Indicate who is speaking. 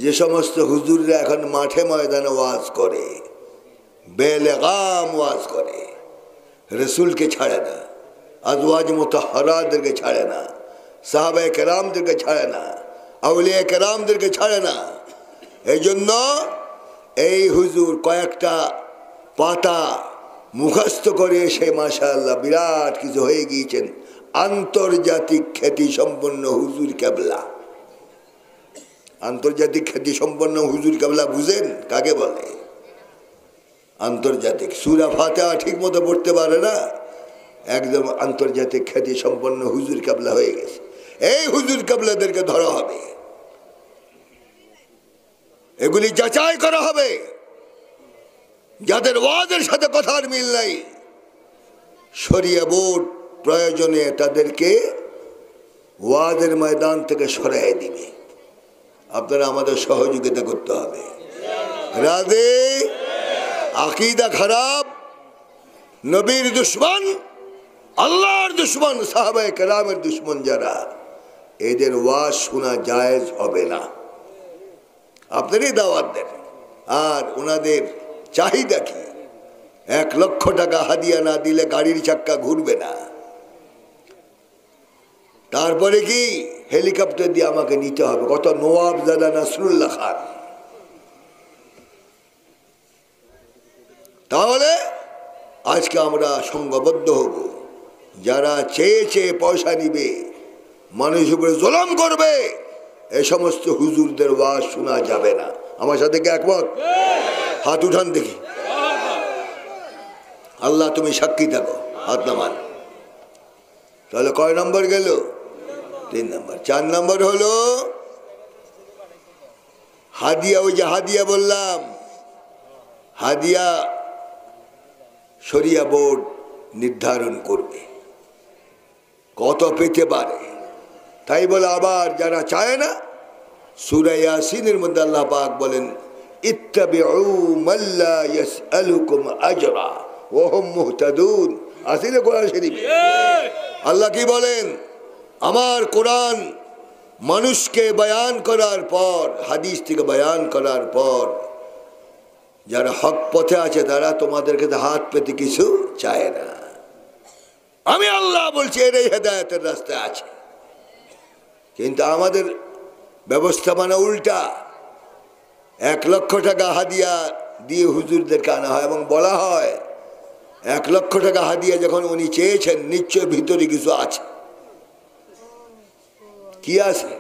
Speaker 1: যে সমস্ত হুজুররা এখন মাঠে ময়দানে ওয়াজ করে, বেলেগাম ওয়াজ করে, রসুলকে ছাড়ে না, আজওয়াজ মুতাহহারাদেরকে ছাড়ে না, সাহাবায়ে কেরামদেরকে ছাড়ে না, আউলিয়া কেরামদেরকে ছাড়ে না। এই জন্য এই হুজুর কয়েকটা পাতা মুখস্থ করে এসে মাশাআল্লাহ বিরাট কিছু হয়ে গিয়েছেন, আন্তর্জাতিক খ্যাতি সম্পন্ন হুজুর কেবলা। আন্তর্জাতিক খ্যাতি সম্পন্ন হুজুর কেবলা বুঝেন কাকে বলে? আন্তর্জাতিক সূরা ফাতিহা ঠিক মতো পড়তে পারে না, একদম আন্তর্জাতিক খ্যাতি সম্পন্ন হুজুর কেবলা হয়ে গেছে। এই হুজুর কেবলাদেরকে ধরা হবে, এগুলি যাচাই করা হবে। যাদের ওয়াজের সাথে কথার মিল নাই, শরিয়া বোর্ড প্রয়োজনে তাদেরকে ওয়াজের ময়দান থেকে সরাই দিবে। আপনারা আমাদের সহযোগিতা করতে হবে। রাধে। আকীদা খারাপ, নবীর দুশমন, আল্লাহর দুশমন, সাহাবায়ে কেরামের দুশমন যারা, এদের ওয়াজ শোনা জায়েজ হবে না। আপনারই দাওয়াত দেন। আর ওনাদের চাহিদা কি? 1 লক্ষ টাকা হাদিয়া না দিলে গাড়ির চাক্কা ঘুরবে না। তারপরে কি হেলিকপ্টার দিয়ে আমাকে নিতে হবে। কত নওয়াবজাদা নাসরুল্লাহ খান। তাহলে আজকে আমরা সংঘবদ্ধ হব। যারা চেয়ে চেয়ে পয়সা নিবে, মানুষের উপরে জুলুম করবে, এই সমস্ত হুজুরদের ওয়াজ শোনা যাবে না। আমার সাথে কি একমত? হাত উঠান দেখি। আল্লাহ তুমি সাক্ষী থাকো, হাত নামান। তাহলে কয় নম্বর গেল? 3 নম্বর। 4 নম্বর হলো হাদিয়া। ওই যে হাদিয়া বললাম, হাদিয়া শরিয়া বোর্ড নির্ধারণ করবে কত পেতে পারে। তাই বলে আবার যারা চায় না, সূরা ইয়াসিনের মধ্যে আল্লাহ পাক বলেন ইত্তাবিউ মান লা ইয়াসআলুকুম আজরা ওয়া হুম মুহতাদুন। আসলে কোরআন শরীফে আল্লাহ কি বলেন? আমার কোরআন মানুষকে বয়ান করার পর, হাদিস থেকে বয়ান করার পর যারা হক পথে আছে তারা তোমাদের কাছে হাত পেতে কিছু চায় না। আমি আল্লাহ বলছি এরাই হেদায়েতের রাস্তায় আছে। কিন্তু আমাদের ব্যবস্থাপনা উল্টা। 1 লক্ষ টাকা হাদিয়া দিয়ে হুজুরদেরকে আনা হয় এবং বলা হয় 1 লক্ষ টাকা হাদিয়া যখন উনি চেয়েছেন নিশ্চয় ভিতরে কিছু আছে। কি আছে?